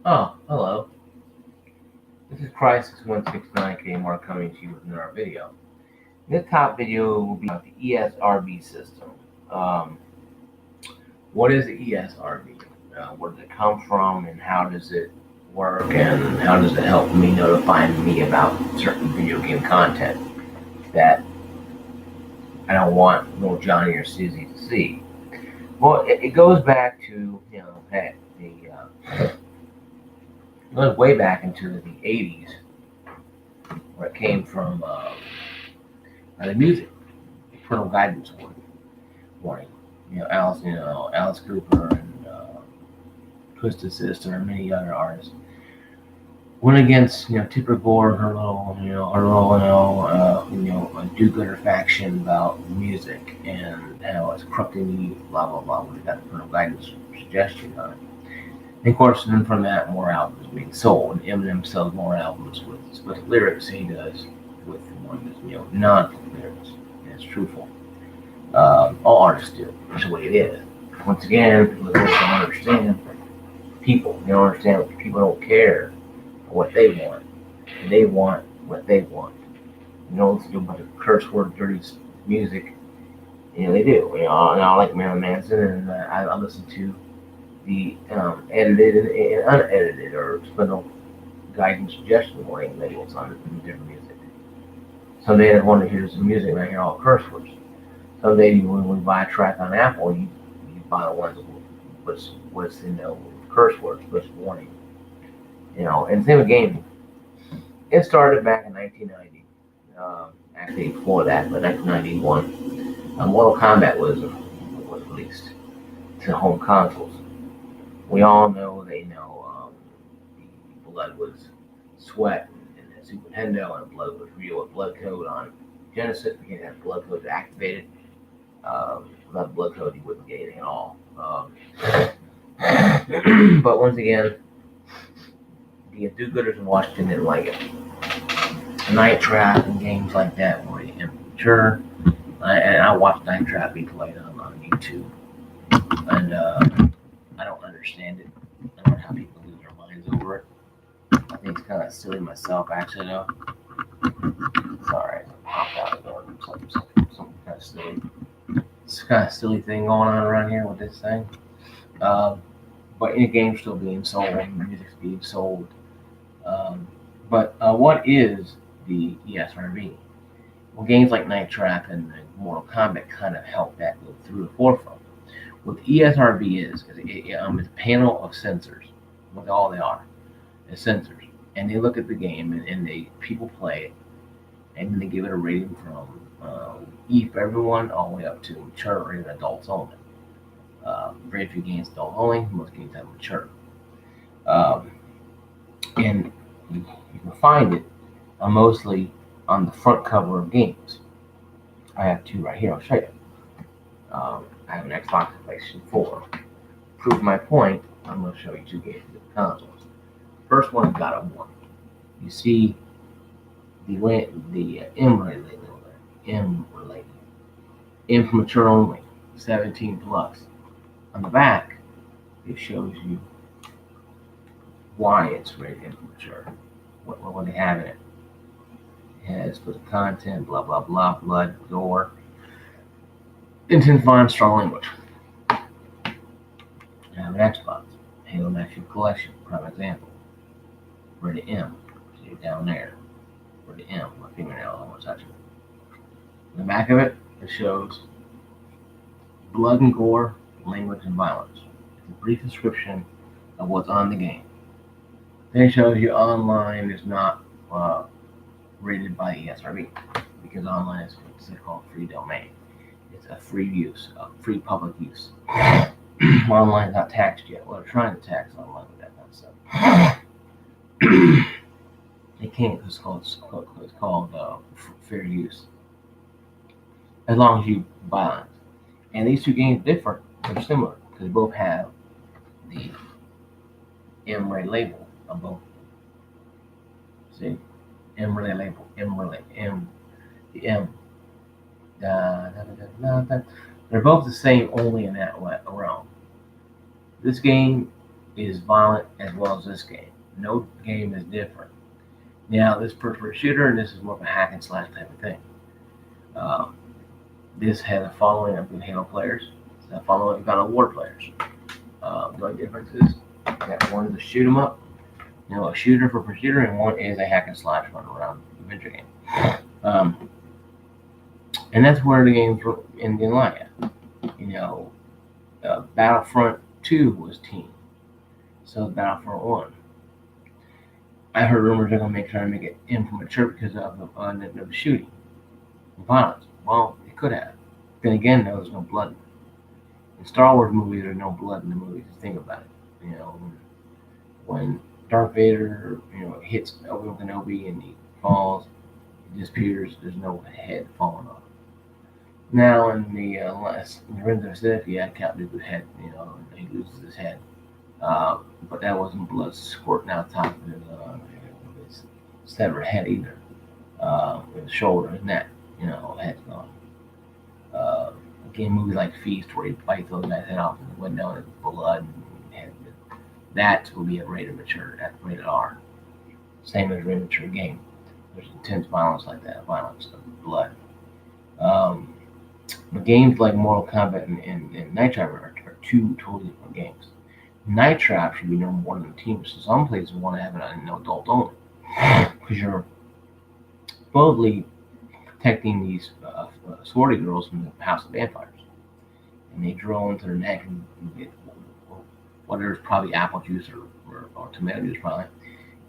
Oh, hello. This is Crisis 169K Mark coming to you with another video. This top video will be about the ESRB system. Um, what is the ESRB? Where does it come from, and how does it work, and how does it help me notify me about certain video game content that I don't want little Johnny or Susie to see? Well, it goes back to, heck, it goes way back into the 80s, where it came from the music, parental guidance warning. Alice Cooper and Twisted Sister and many other artists went against, Tipper Gore and do-gooder faction about music and how it's corrupting the youth, blah blah blah. We got parental guidance suggestion on it. And of course, then from that, more albums being sold. Eminem sells more albums with lyrics than he does with one that's non-lyrics, and it's truthful. All artists do. That's the way it is. Once again, people don't understand people. They don't understand what people don't care what they want. And they want what they want. You don't listen to a bunch of curse word, dirty music. They do. And I like Marilyn Manson, and I listen to the edited and unedited or parental guidance suggestion warning labels on different music. Some days I want to hear some music and I hear all curse words. Some days when we buy a track on Apple, you buy the ones with what's curse words, with warning. And same with gaming. It started back in 1990. Actually before that, but 1991. Mortal Kombat was released to home consoles. We all know the blood was sweat in the Super Nintendo, and blood was real with blood code on Genesis. We can't have blood code activated. Without blood code, you wouldn't get anything at all. But once again, the do-gooders in Washington didn't like it. Night Trap and games like that were immature. And I watched Night Trap be played on YouTube. And I don't understand it. I don't know how people lose their minds over it. I think it's kind of silly myself, actually, though. Sorry, I popped out again. Something kind of silly. It's kind of silly thing going on around here with this thing. But the game's still being sold, music's being sold. But what is the ESRB? Well, games like Night Trap and Mortal Kombat kind of help that go through the forefront. What the ESRB is it's a panel of sensors. What all they are is sensors, and they look at the game and people play it, and then they give it a rating from E for everyone all the way up to mature or even adults only. Very few games adult only. Most games have mature. And you can find it mostly on the front cover of games. I have two right here. I'll show you. I have an Xbox and PlayStation 4. To prove my point, I'm going to show you two games of the consoles. First one is God of War. You see the M rated. M for mature only, 17 plus. On the back, it shows you why it's rated M for mature. What they have in it. It has for the content, blah blah blah, blood, gore, intent, fine, strong language. I have an Xbox, Halo Master Collection, prime example. Rated M, see it down there. Rated M, my fingernail, I don't want to touch it. On the back of it, it shows blood and gore, language and violence. It's a brief description of what's on the game. Then it shows you online is not rated by ESRB because online is what's called free domain. It's a free use, free public use. Online is not taxed yet. Well, they're trying to tax online with that kind of stuff. They can't. It's called fair use. As long as you buy it. And these two games are different. They're similar because they both have the M-Ray label on both. See? M-Ray label. The M. They're both the same only in that realm. This game is violent as well as this game. No game is different. Now, this first-person shooter, and this is more of a hack and slash type of thing. Uh, this has a following of good Halo players. It's a following of God of War players. The only difference is that one is a shoot 'em up, a shooter for shooter, and one is a hack and slash run around adventure game. And that's where the games were in line at. Battlefront 2 was team, so Battlefront 1. I heard rumors they're going to try to make it immature because of the shooting and violence. Well, it could have. Then again, there's no blood. In Star Wars movies, there's no blood in the movies. Think about it. When Darth Vader, hits Obi-Wan Kenobi and he falls, he disappears. There's no head falling off. Now in the Revenge of the Sith, Count Dooku's head, and he loses his head. But that wasn't blood squirting out top of his severed head either. His shoulder, his neck, head's gone. Again, movies like Feast, where he bites those guys' head off in the window and it's blood and head. That will be a rated mature, at rated R. Same as a rated mature game. There's intense violence like that, violence of blood. But games like Mortal Kombat and Night Trap are two totally different games. Night Trap should be no more than a team. So some places want to have it an adult only, because you're supposedly protecting these swarty girls from the House of Vampires, and they drill into their neck and get whatever's probably apple juice or tomato juice probably,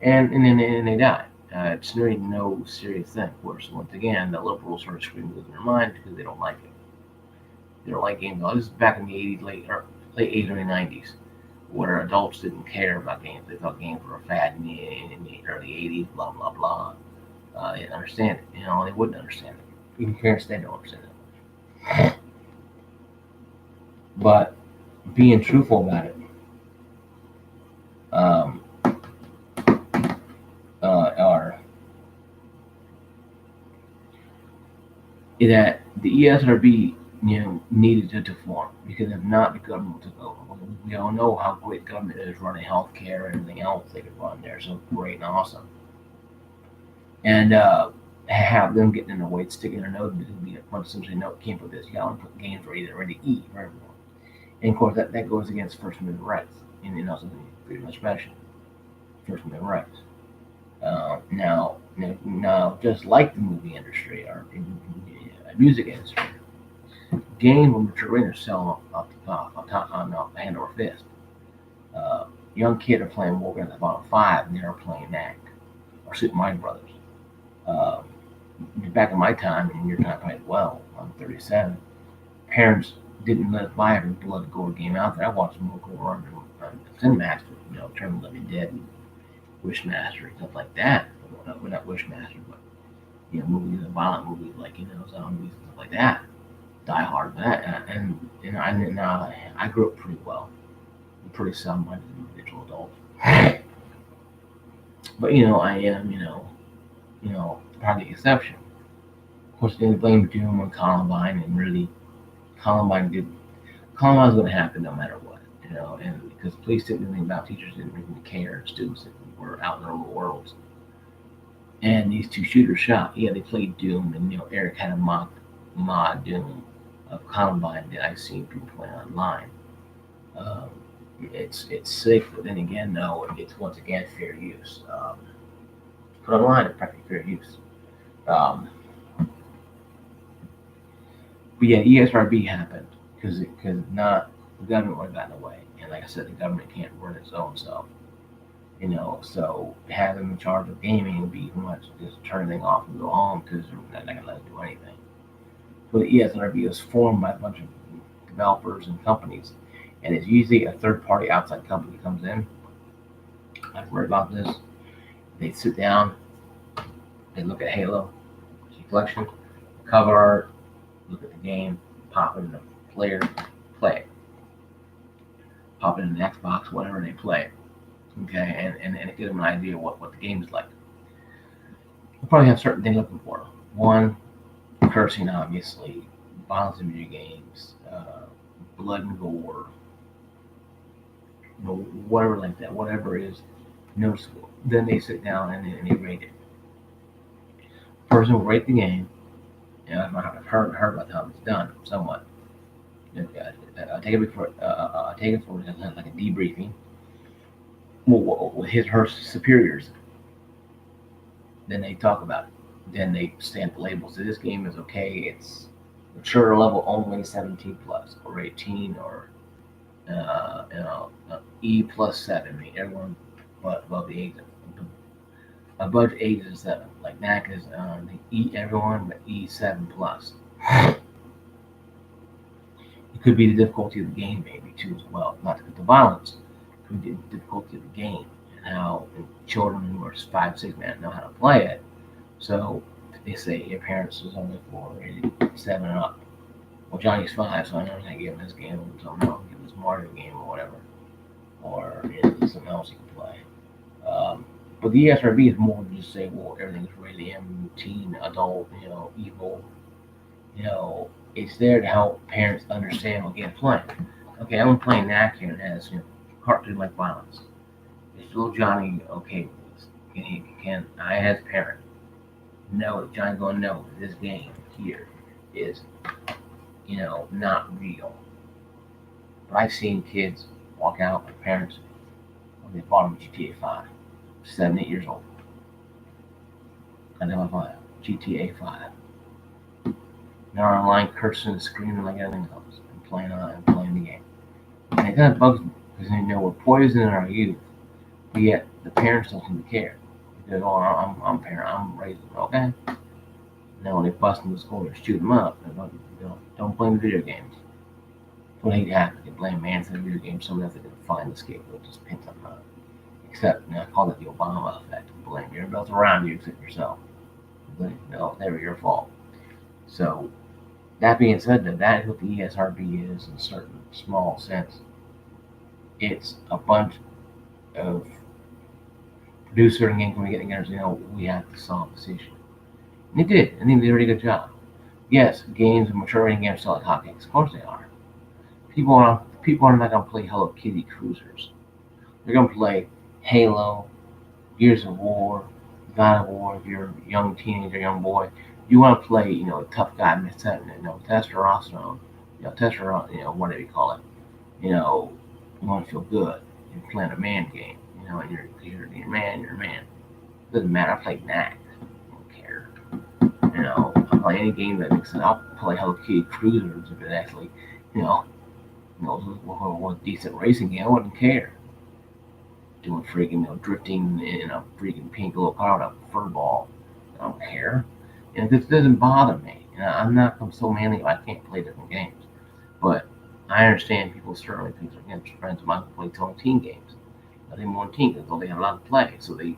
and then they die. It's really no serious thing. Of course, once again, the liberals sort of scream within their mind because they don't like it. They don't like games. This is back in the 80s, late 80s, early 90s, where adults didn't care about games. They thought games were a fad in the early 80s, blah, blah, blah. They didn't understand it. They wouldn't understand it. Even parents, they don't understand it. But being truthful about it, that the ESRB, needed to form, because if not, the government took over. We all know how great government is running healthcare and everything else they could run there, so great and awesome. And have them getting in the way, sticking their nose into be a essentially no can't put this. You got to put games ready to eat for everyone. And of course that goes against First Amendment rights and also freedom of expression. First Amendment rights. Now, just like the movie industry or music industry, games when mature readers sell on hand over fist. Young kids are playing Warcraft at about 5, and they're playing Knack or Super Mario Brothers. Back in my time, and your time probably well, I'm 37. Parents didn't let us buy every blood gore game out there. I watched them go around Cinemaster, Turn the Living Dead, and Wishmaster, and stuff like that. Well, not Wishmaster, but movies, violent movies like zombies and stuff like that. Die Hard, that, and I grew up pretty well. I'm pretty sound-minded individual adult. But I am probably the exception. Of course, they blame Doom on Columbine, and really, Columbine's going to happen no matter what, and because police didn't do anything about it, teachers didn't really care, students were out in their own worlds. And these two shooters shot. Yeah, they played Doom, and Eric had a mod Doom of Columbine that I've seen people play online. It's sick, but then again, no, it's once again fair use. Put online, it's practically fair use. But yeah, ESRB happened because not the government would have gotten away, and like I said, the government can't run its own self. So have them in charge of gaming would be much just turn things off and go home because they're not going to let them do anything. So the ESRB is formed by a bunch of developers and companies, and it's usually a third-party outside company comes in. I've read about this. They sit down, they look at Halo collection, cover art, look at the game, pop it in the player, play it. Pop it in the Xbox, whatever, they play it. Okay, and it gives them an idea of what the game is like. They'll probably have certain things looking for. One, cursing, obviously, violence in video games, blood and gore, whatever like that, whatever is noticeable. Then they sit down and they rate it. Person will rate the game. I've heard about how it's done somewhat. I take it before. I take it for like a debriefing with his or her superiors. Then they talk about it. Then they stamp the label. So this game is okay. It's mature level only 17 plus or 18 or E plus 7. I mean, everyone but above the age above the age of 7. Like NAC is E everyone but E7 plus. It could be the difficulty of the game maybe too as well. Not the violence, it could be the difficulty of the game and how children who are 5, 6 know how to play it. So they say your parents is only 4, 7 and up. Well, Johnny's 5, so I know I'm not giving this game, so I'm not giving this Mario game or whatever, or something else you can play. But the ESRB is more than just say, well, everything's rated M, teen, adult, evil. It's there to help parents understand what game's playing. Okay, I'm playing NAC here and it has cartoon-like violence. Is little Johnny okay with this? Can I, as a parent, know that Johnny's going to know that this game here is, not real? But I've seen kids walk out with parents when they bought them GTA 5, 7, 8 years old. And they're like, GTA 5. They're online cursing and screaming like everything else and playing the game. And it kind of bugs me because we're poisoning our youth, but yet the parents don't seem to care. Because, I'm a parent, I'm raising them, okay? Now when they bust into the school and shoot them up, don't blame video games. What hate happens, you blame man for the video game, somebody else that can find the scapegoat, just pin something on it. Except, I call it the Obama effect. Blame everybody else around you except yourself. Never your fault. So, that being said, that is what the ESRB is in a certain small sense. It's a bunch of producers and game companies getting together. We have to solve this issue. And they did. I think they did a really good job. Yes, games and mature games sell like hotcakes. Of course they are. People are not going to play Hello Kitty Cruisers. They're going to play Halo, Gears of War, God of War. If you're a young teenager, young boy, you want to play, a tough guy, testosterone, whatever you call it. You want to feel good. You're playing a man game, and you're a man, It doesn't matter. I play NAC. I don't care. I'll play any game that makes sense. I'll play Hello Kitty Cruisers if it actually, was a decent racing game. I wouldn't care. Doing freaking, drifting in a freaking pink little car with a fur ball. I don't care. This doesn't bother me. I'm not so manly I can't play different games. But I understand people certainly think friends of mine play 17 games. They more than 10 because they have a lot to play. So they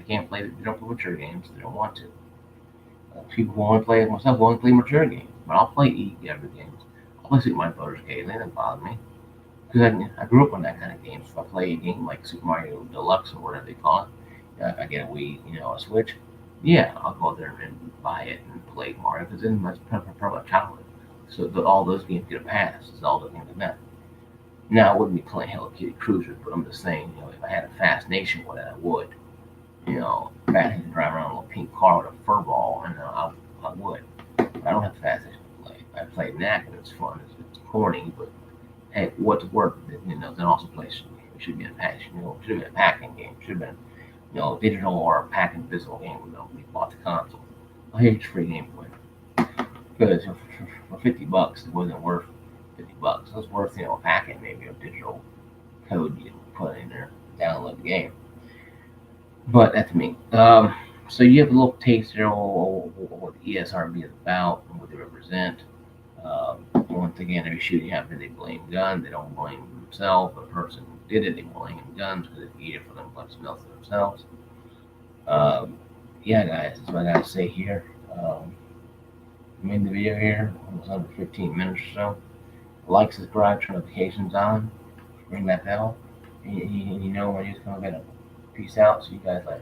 can't play. They don't play mature games. They don't want to. People who want to play myself want to play mature games, but I'll play every games. I'll play Super Mario Brothers occasionally. It doesn't bother me because I grew up on that kind of games. If I play a game like Super Mario Deluxe or whatever they call it, if I get a Wii, a Switch, yeah, I'll go there and buy it and play Mario because it's part of my childhood. So all those games get a pass. It's all the games like that. Now I wouldn't be playing Hello Kitty Cruisers, but I'm just saying, if I had a Fast Nation with it, I would. Fast Nation drive around a little pink car with a fur ball, and I would. But I don't have Fast Nation to play. I play NAC and it's fun. It's corny, but hey, what's worth? Then also play. It should be a patch. It should have been a packing game. It should have been digital or a packing physical game. We bought the console. Oh, here's free game for it. Because for $50, it wasn't worth $50. It was worth a packet maybe of digital code you can put in there, download the game. But that's me. So you have a little taste here of what the ESRB is about and what they represent. Once again, every shooting happens, they blame guns. They don't blame themselves. The person who did it, they blame guns because it's easier for them to smell for themselves. Yeah, guys, that's what I gotta say here. I made the video here, almost under 15 minutes or so. Like, subscribe, turn notifications on, ring that bell, and when you come available. Peace out. See you guys later.